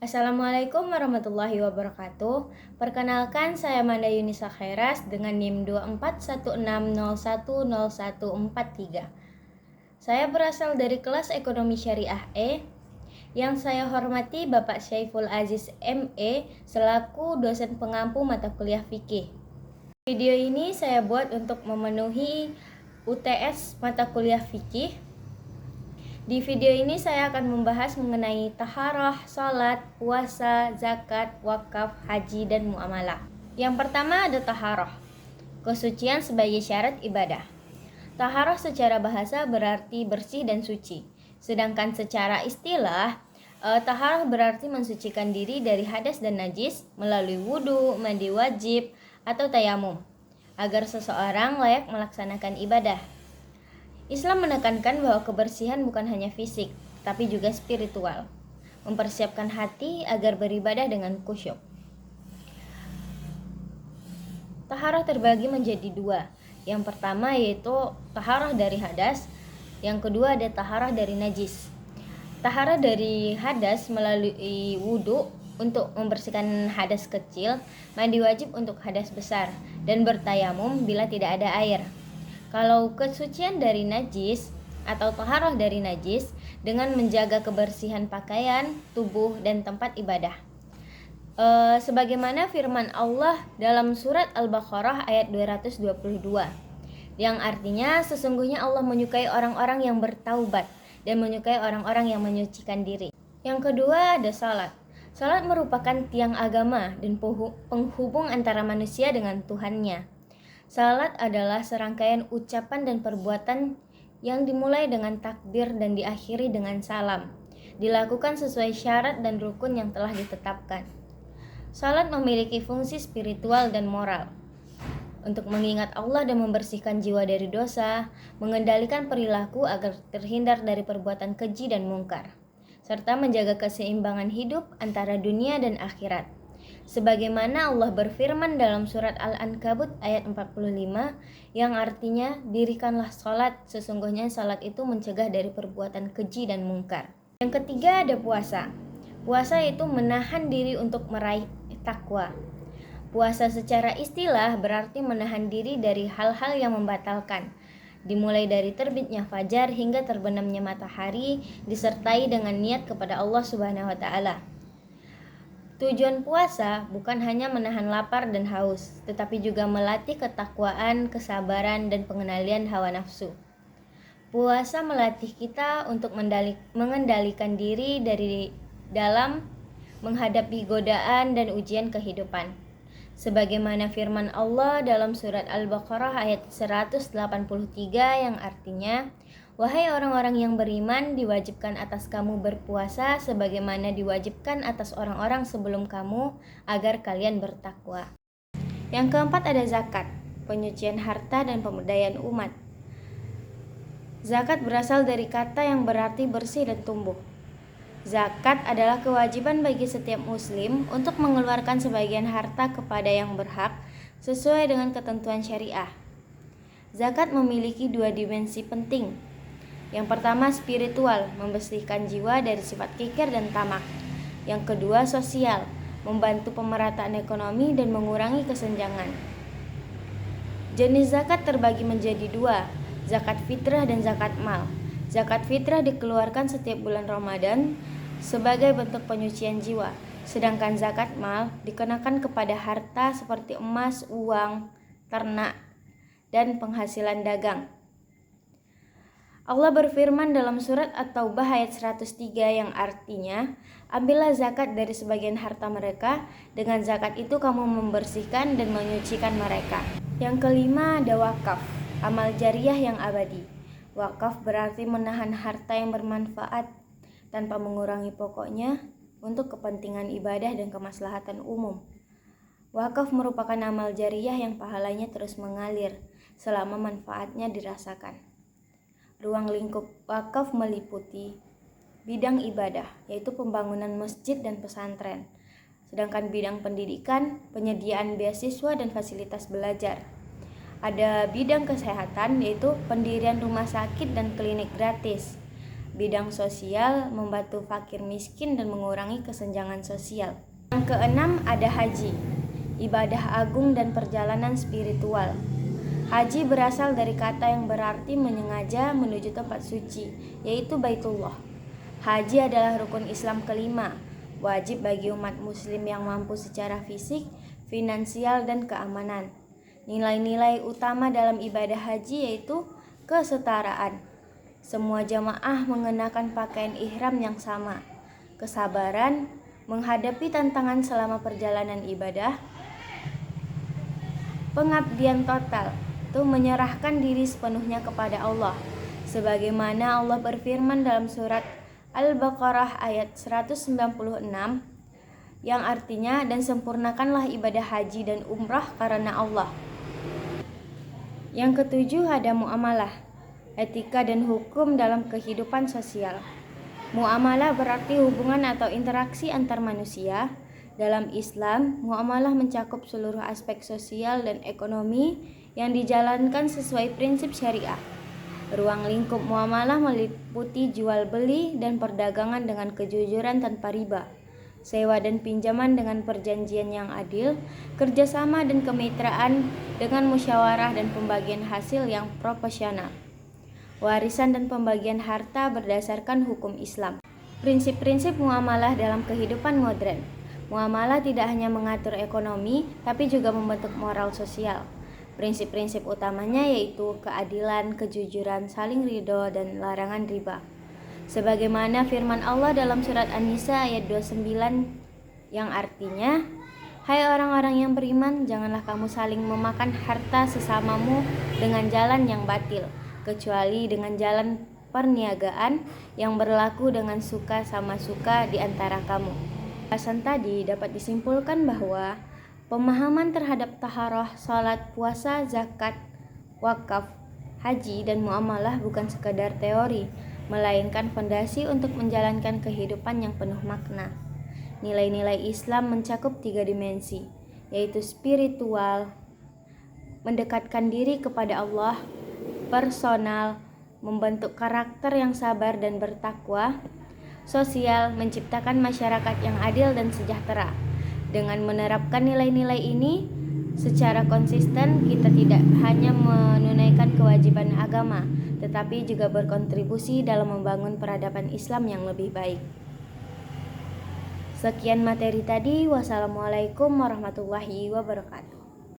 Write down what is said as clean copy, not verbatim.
Assalamualaikum warahmatullahi wabarakatuh. Perkenalkan, saya Manda Yunisa Khairas dengan NIM 2416010143. Saya berasal dari kelas Ekonomi Syariah E. Yang saya hormati Bapak Syaiful Aziz ME selaku dosen pengampu mata kuliah fikih. Video ini saya buat untuk memenuhi UTS mata kuliah fikih. Di video ini saya akan membahas mengenai taharah, salat, puasa, zakat, wakaf, haji, dan muamalah. Yang pertama ada taharah, kesucian sebagai syarat ibadah. Taharah secara bahasa berarti bersih dan suci. Sedangkan secara istilah, taharah berarti mensucikan diri dari hadas dan najis melalui wudu, mandi wajib, atau tayamum, agar seseorang layak melaksanakan ibadah. Islam menekankan bahwa kebersihan bukan hanya fisik, tapi juga spiritual, mempersiapkan hati agar beribadah dengan khusyuk. Taharah terbagi menjadi dua. Yang pertama yaitu taharah dari hadas, yang kedua ada taharah dari najis. Taharah dari hadas melalui wudu untuk membersihkan hadas kecil, mandi wajib untuk hadas besar, dan bertayamum bila tidak ada air. Kalau kesucian dari najis atau taharah dari najis dengan menjaga kebersihan pakaian, tubuh, dan tempat ibadah. Sebagaimana firman Allah dalam surat Al-Baqarah ayat 222, yang artinya sesungguhnya Allah menyukai orang-orang yang bertaubat dan menyukai orang-orang yang menyucikan diri. Yang kedua ada salat. Salat merupakan tiang agama dan penghubung antara manusia dengan Tuhannya. Salat adalah serangkaian ucapan dan perbuatan yang dimulai dengan takbir dan diakhiri dengan salam. Dilakukan sesuai syarat dan rukun yang telah ditetapkan. Salat memiliki fungsi spiritual dan moral untuk mengingat Allah dan membersihkan jiwa dari dosa, mengendalikan perilaku agar terhindar dari perbuatan keji dan mungkar, serta menjaga keseimbangan hidup antara dunia dan akhirat. Sebagaimana Allah berfirman dalam surat Al-Ankabut ayat 45 yang artinya dirikanlah salat, sesungguhnya salat itu mencegah dari perbuatan keji dan mungkar. Yang ketiga ada puasa. Puasa itu menahan diri untuk meraih takwa. Puasa secara istilah berarti menahan diri dari hal-hal yang membatalkan, dimulai dari terbitnya fajar hingga terbenamnya matahari, disertai dengan niat kepada Allah Subhanahu wa taala. Tujuan puasa bukan hanya menahan lapar dan haus, tetapi juga melatih ketakwaan, kesabaran, dan pengendalian hawa nafsu. Puasa melatih kita untuk mengendalikan diri dari dalam menghadapi godaan dan ujian kehidupan. Sebagaimana firman Allah dalam surat Al-Baqarah ayat 183 yang artinya, wahai orang-orang yang beriman, diwajibkan atas kamu berpuasa sebagaimana diwajibkan atas orang-orang sebelum kamu agar kalian bertakwa. Yang keempat ada zakat, penyucian harta dan pemberdayaan umat. Zakat berasal dari kata yang berarti bersih dan tumbuh. Zakat adalah kewajiban bagi setiap muslim untuk mengeluarkan sebagian harta kepada yang berhak sesuai dengan ketentuan syariah. Zakat memiliki dua dimensi penting. Yang pertama spiritual, membersihkan jiwa dari sifat kikir dan tamak. Yang kedua sosial, membantu pemerataan ekonomi dan mengurangi kesenjangan. Jenis zakat terbagi menjadi dua, zakat fitrah dan zakat mal. Zakat fitrah dikeluarkan setiap bulan Ramadan sebagai bentuk penyucian jiwa, sedangkan zakat mal dikenakan kepada harta seperti emas, uang, ternak, dan penghasilan dagang. Allah berfirman dalam surat At-Taubah ayat 103 yang artinya, ambillah zakat dari sebagian harta mereka, dengan zakat itu kamu membersihkan dan menyucikan mereka. Yang kelima ada wakaf, amal jariah yang abadi. Wakaf berarti menahan harta yang bermanfaat tanpa mengurangi pokoknya untuk kepentingan ibadah dan kemaslahatan umum. Wakaf merupakan amal jariah yang pahalanya terus mengalir selama manfaatnya dirasakan. Ruang lingkup wakaf meliputi bidang ibadah, yaitu pembangunan masjid dan pesantren. Sedangkan bidang pendidikan, penyediaan beasiswa dan fasilitas belajar. Ada bidang kesehatan, yaitu pendirian rumah sakit dan klinik gratis. bidang sosial, membantu fakir miskin dan mengurangi kesenjangan sosial. Yang keenam ada haji, ibadah agung dan perjalanan spiritual. Haji berasal dari kata yang berarti menyengaja menuju tempat suci, yaitu Baitullah. Haji adalah rukun Islam kelima, wajib bagi umat muslim yang mampu secara fisik, finansial, dan keamanan. Nilai-nilai utama dalam ibadah haji yaitu kesetaraan. Semua jamaah mengenakan pakaian ihram yang sama. Kesabaran menghadapi tantangan selama perjalanan ibadah. Pengabdian total, itu menyerahkan diri sepenuhnya kepada Allah, sebagaimana Allah berfirman dalam surat Al-Baqarah ayat 196 yang artinya, dan sempurnakanlah ibadah haji dan umrah karena Allah. Yang ketujuh ada muamalah, etika dan hukum dalam kehidupan sosial. Muamalah berarti hubungan atau interaksi antar manusia. Dalam Islam, muamalah mencakup seluruh aspek sosial dan ekonomi yang dijalankan sesuai prinsip syariah. Ruang lingkup muamalah meliputi jual beli dan perdagangan dengan kejujuran tanpa riba, sewa dan pinjaman dengan perjanjian yang adil, kerjasama dan kemitraan dengan musyawarah dan pembagian hasil yang proporsional, warisan dan pembagian harta berdasarkan hukum Islam. Prinsip-prinsip muamalah dalam kehidupan modern. Muamalah tidak hanya mengatur ekonomi, tapi juga membentuk moral sosial. Prinsip-prinsip utamanya yaitu keadilan, kejujuran, saling ridho, dan larangan riba. Sebagaimana firman Allah dalam surat An-Nisa ayat 29 yang artinya, hai orang-orang yang beriman, janganlah kamu saling memakan harta sesamamu dengan jalan yang batil, kecuali dengan jalan perniagaan yang berlaku dengan suka sama suka di antara kamu. Pembahasan tadi dapat disimpulkan bahwa pemahaman terhadap taharah, salat, puasa, zakat, wakaf, haji, dan muamalah bukan sekadar teori, melainkan fondasi untuk menjalankan kehidupan yang penuh makna. Nilai-nilai Islam mencakup 3 dimensi, yaitu spiritual, mendekatkan diri kepada Allah, personal, membentuk karakter yang sabar dan bertakwa, sosial, menciptakan masyarakat yang adil dan sejahtera. Dengan menerapkan nilai-nilai ini secara konsisten, kita tidak hanya menunaikan kewajiban agama, tetapi juga berkontribusi dalam membangun peradaban Islam yang lebih baik. Sekian materi tadi. Wassalamualaikum warahmatullahi wabarakatuh.